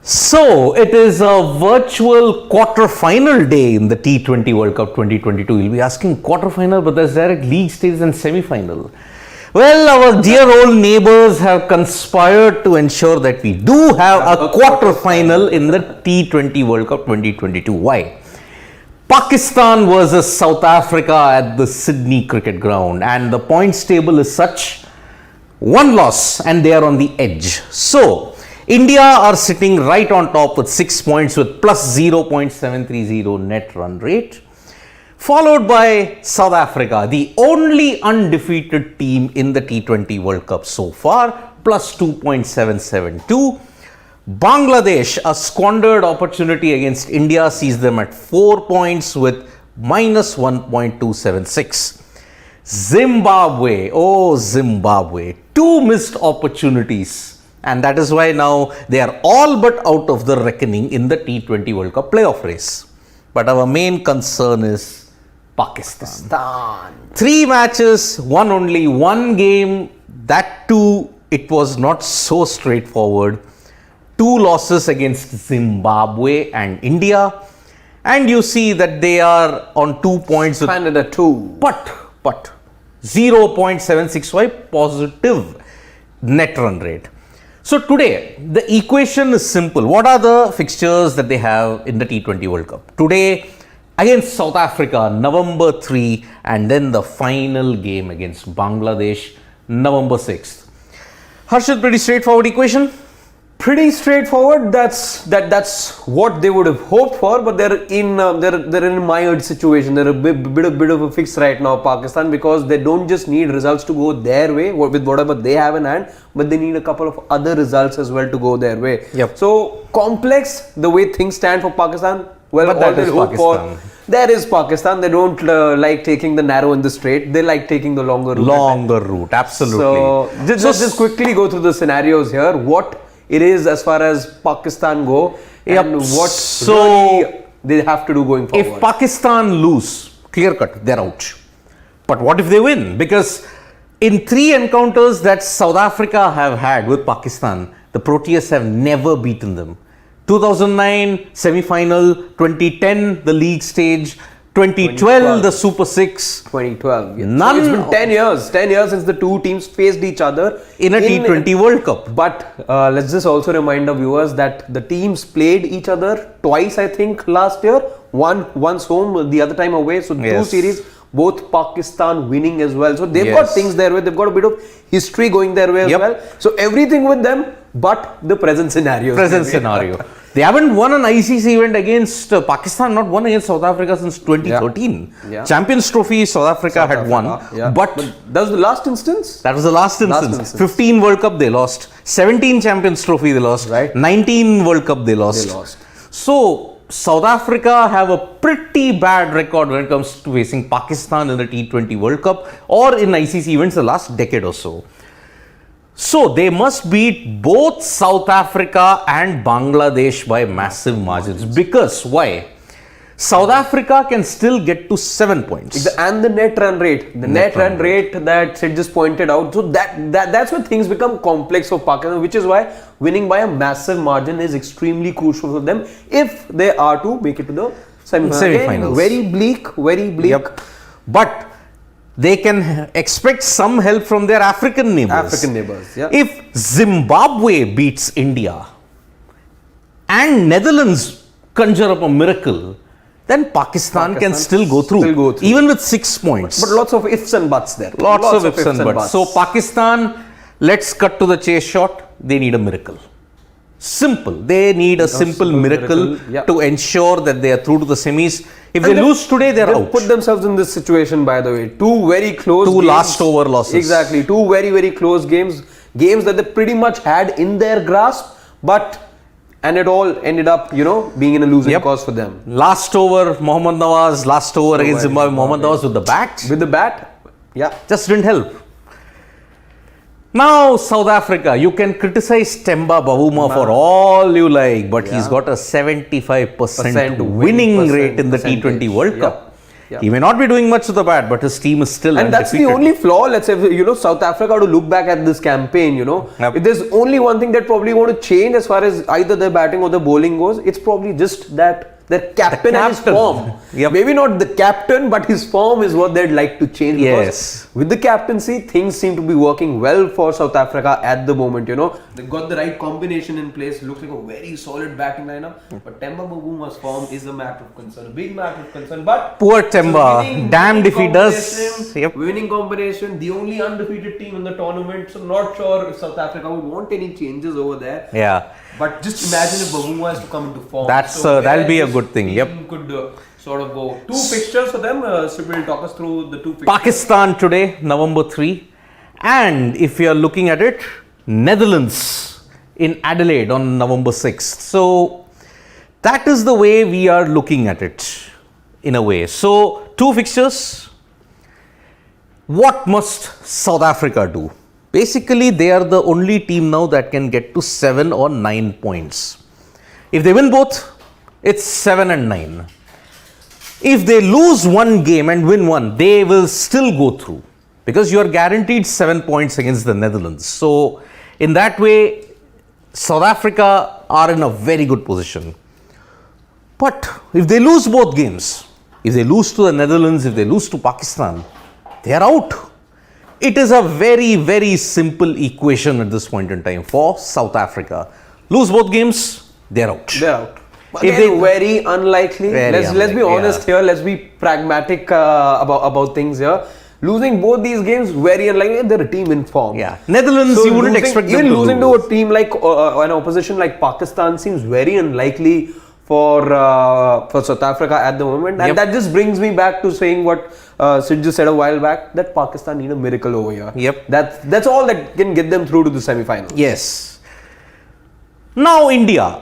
So, it is a virtual quarter-final day in the T20 World Cup 2022. You'll be asking quarter-final, but there's direct league stages and semi-final. Well, our dear old neighbors have conspired to ensure that we do have a quarter-final in the T20 World Cup 2022. Why? Pakistan versus South Africa at the Sydney Cricket Ground, and the points table is such: one loss and they are on the edge. So, India are sitting right on top with 6 points with plus 0.730 net run rate, followed by South Africa, the only undefeated team in the T20 World Cup so far, plus 2.772. Bangladesh, a squandered opportunity against India, sees them at 4 points with minus 1.276. Zimbabwe, two missed opportunities. And that is why now they are all but out of the reckoning in the T20 World Cup playoff race. But our main concern is Pakistan. 3 matches, won only 1 game. That too, it was not so straightforward. 2 losses against Zimbabwe and India. And you see that they are on 2 points. Canada 2. But 0.765 positive net run rate. So today, the equation is simple. What are the fixtures that they have in the T20 World Cup? Today, against South Africa, November 3, and then the final game against Bangladesh, November 6th. Harshad, pretty straightforward equation? Pretty straightforward. That's what they would have hoped for, but they're in a mired situation. They're a bit of a fix right now, Pakistan, because they don't just need results to go their way with whatever they have in hand, but they need a couple of other results as well to go their way. Yep. So complex the way things stand for Pakistan. Well, but all they hope for. There is Pakistan. They don't like taking the narrow and the straight. They like taking the longer route. Absolutely. So just quickly go through the scenarios here. What it is as far as Pakistan go, and what really they have to do going forward. If Pakistan lose, clear cut, they're out. But what if they win? Because in 3 encounters that South Africa have had with Pakistan, the Proteas have never beaten them. 2009 semi-final, 2010 the league stage, 2012 the Super 6. 2012. Yeah. It's been 10 years. 10 years since the two teams faced each other in a T20 World Cup. But let's just also remind our viewers that the teams played each other twice, I think, last year. Once home, the other time away. So 2 series, both Pakistan winning as well. So they've got things their way. They've got a bit of history going their way as well. So everything with them, but the present scenario. They haven't won an ICC event against Pakistan, not won against South Africa since 2013. Yeah. Champions Trophy, South Africa had won. Yeah. But that was the last instance? That was the last instance. 15 World Cup they lost. 17 Champions Trophy they lost. Right. 19 World Cup they lost. So, South Africa have a pretty bad record when it comes to facing Pakistan in the T20 World Cup or in ICC events the last decade or so. So, they must beat both South Africa and Bangladesh by massive margins. Because, why? South Africa can still get to 7 points. And the net run rate. The net run rate that Sid just pointed out. So, that's where things become complex for Pakistan, which is why winning by a massive margin is extremely crucial for them if they are to make it to the semi-finals. Very bleak. Yep. But they can expect some help from their African neighbors. If Zimbabwe beats India and Netherlands conjure up a miracle, then Pakistan can still go through, even with 6 points. But lots of ifs and buts there. Lots of ifs and buts. So Pakistan, let's cut to the chase shot. They need a miracle. Simple. They need a simple miracle to ensure that they are through to the semis. If they lose today, they're out. Put themselves in this situation, by the way. 2 very close games. 2 last over losses. Exactly. 2 very, very close games. Games that they pretty much had in their grasp. And it all ended up, being in a losing cause for them. Last over, Mohammad Nawaz. Last over against Zimbabwe. Mohammad Nawaz with the bat. With the bat. Yeah. Just didn't help. Now, South Africa, you can criticize Temba Bavuma for all you like, but he's got a 75% winning rate in the T20 World Cup. Yeah. He may not be doing much with the bat, but his team is still And that's the only flaw. Let's say, South Africa to look back at this campaign, Yep. if there's only one thing that probably want to change as far as either the batting or the bowling goes, it's probably just that their captain and his form. Yep. Maybe not the captain, but his form is what they'd like to change. Because Yes. with the captaincy, things seem to be working well for South Africa at the moment. They've got the right combination in place. Looks like a very solid batting lineup. But Temba Babuma's form is a matter of concern, a big matter of concern. But Poor it's a Temba. Damned if he does. combination, Yep. Winning combination, the only undefeated team in the tournament. So not sure if South Africa would want any changes over there. Yeah. But just imagine if Babuma has to come into form. That'll be a this good thing. team Yep. Could sort of go. Two fixtures for them. Sibyl, talk us through the two fixtures. Pakistan today, November 3. And if you are looking at it, Netherlands in Adelaide on November 6th. So that is the way we are looking at it in a way. So two fixtures. What must South Africa do? Basically, they are the only team now that can get to 7 or 9 points. If they win both, it's 7 and 9. If they lose one game and win one, they will still go through because you are guaranteed 7 points against the Netherlands. So, in that way, South Africa are in a very good position. But if they lose both games, if they lose to the Netherlands, if they lose to Pakistan, they are out. It is a very, very simple equation at this point in time for South Africa. Lose both games, they're out. They're out. If Again, very unlikely. Let's be unlikely, honest here. Let's be pragmatic about things here. Losing both these games, very unlikely. They're a team in form. Yeah, Netherlands, So you wouldn't losing- expect them even to losing lose. to a team like an opposition like Pakistan seems very unlikely for South Africa at the moment, and Yep. that just brings me back to saying what Sid just said a while back, that Pakistan need a miracle over here. Yep. That's all that can get them through to the semi-finals. Yes. Now India,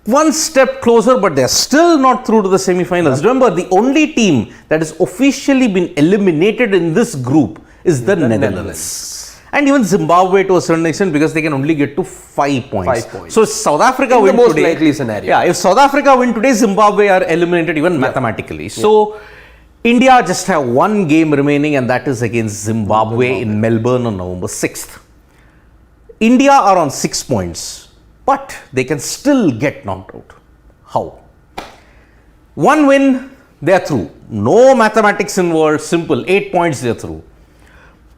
one step closer, but they're still not through to the semi-finals. Remember, the only team that has officially been eliminated in this group is the Netherlands. And even Zimbabwe to a certain extent, because they can only get to 5 points. 5 points. So if South Africa In the win most today, likely scenario. Yeah, if South Africa win today, Zimbabwe are eliminated even mathematically. So India just have one game remaining, and that is against Zimbabwe in Melbourne on November 6th. India are on 6 points, but they can still get knocked out. How? One win, they are through. No mathematics involved, simple. 8 points, they are through.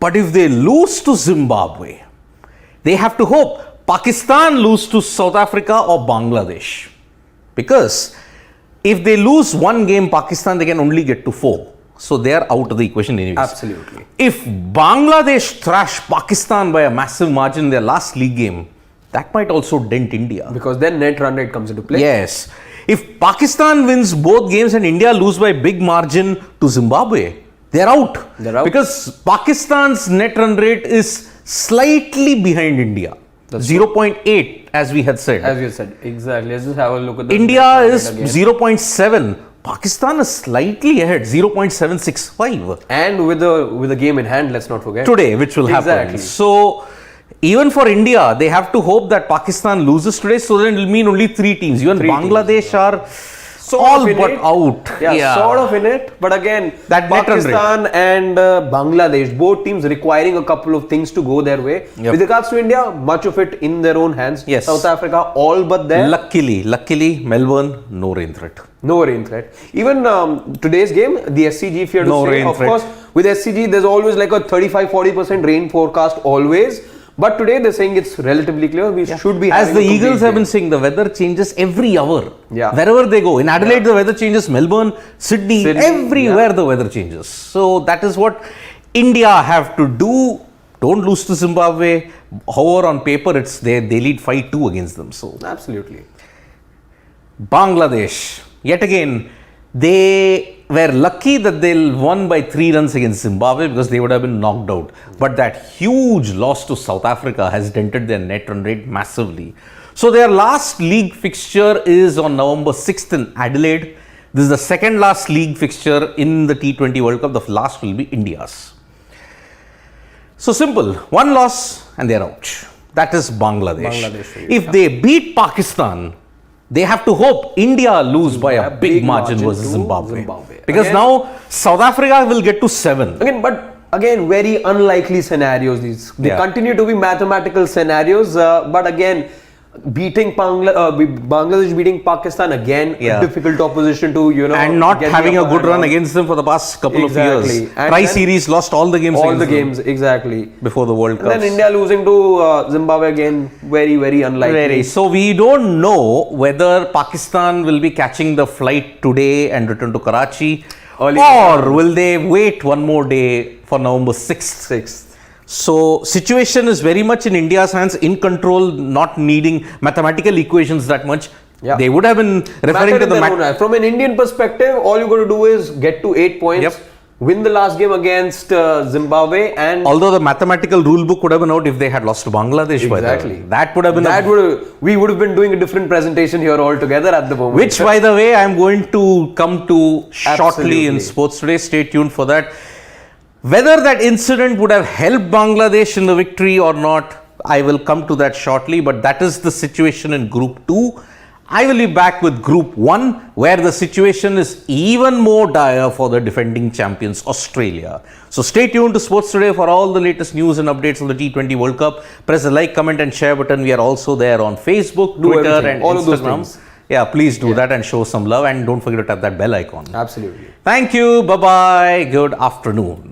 But if they lose to Zimbabwe, they have to hope Pakistan lose to South Africa or Bangladesh. Because if they lose one game, Pakistan, they can only get to 4. So they are out of the equation anyways. Absolutely. If Bangladesh thrash Pakistan by a massive margin in their last league game, that might also dent India. Because then net run rate comes into play. Yes. If Pakistan wins both games and India lose by big margin to Zimbabwe, they're out. They're out. Because Pakistan's net run rate is slightly behind India. 0.8 as we had said. As you said, exactly. Let's just have a look at the India net run rate is again. 0.7. Pakistan is slightly ahead, 0.765. And with the game in hand, let's not forget. Today, which will happen. Exactly. So, even for India, they have to hope that Pakistan loses today, so then it will mean only 3 teams. Even Bangladesh are Sort all of in but it. out. Yeah, sort of in it. But again, That net run rate. Pakistan and Bangladesh, both teams requiring a couple of things to go their way. Yep. With regards to India, much of it in their own hands. Yes. South Africa, all but there. Luckily, Melbourne, no rain threat. No rain threat. Even today's game, the SCG, if you have No to say, rain of threat. course, with SCG, there's always like a 35-40% rain forecast always. But today they're saying it's relatively clear. We should be As having the a complete Eagles have game. been saying, the weather changes every hour. Yeah. Wherever they go. In Adelaide, the weather changes. Melbourne, Sydney, everywhere the weather changes. So that is what India have to do. Don't lose to Zimbabwe. However, on paper, it's they lead 5-2 against them. So Absolutely. Bangladesh, yet again, they were lucky that they won by 3 runs against Zimbabwe because they would have been knocked out. But that huge loss to South Africa has dented their net run rate massively. So their last league fixture is on November 6th in Adelaide. This is the second last league fixture in the T20 World Cup. The last will be India's. So simple, one loss and they're out. That is Bangladesh. Bangladesh, If they beat Pakistan, they have to hope India lose by a big margin versus to Zimbabwe. Because Again, now South Africa will get to 7. Again, very unlikely scenarios. They Yeah. continue to be mathematical scenarios, but again, Bangladesh beating Pakistan again, Yeah. a difficult opposition to And not get the having a upper good hand run on. against them for the past couple of years. Exactly. And Tri-series lost all the games all against the them games, exactly. before the World And Cup. then India losing to Zimbabwe again, very, very unlikely. So we don't know whether Pakistan will be catching the flight today and return to Karachi, or will they wait one more day for November 6th. 6th. So situation is very much in India's hands, in control, not needing mathematical equations that much. Yeah. They would have been referring to the from an Indian perspective, all you got to do is get to 8 points, Yep. win the last game against Zimbabwe, and Although the mathematical rule book would have been out if they had lost to Bangladesh. By the way. Exactly. That would have been we would have been doing a different presentation here altogether at the moment. which, by the way, I am going to come to shortly in Absolutely. Sports Today. Stay tuned for that. Whether that incident would have helped Bangladesh in the victory or not, I will come to that shortly. But that is the situation in Group 2. I will be back with Group 1, where the situation is even more dire for the defending champions, Australia. So stay tuned to Sports Today for all the latest news and updates on the T20 World Cup. Press the like, comment and share button. We are also there on Facebook, Do Twitter everything. and All of those Instagram. things. Yeah, please do that and show some love, and don't forget to tap that bell icon. Absolutely. Thank you. Bye-bye. Good afternoon.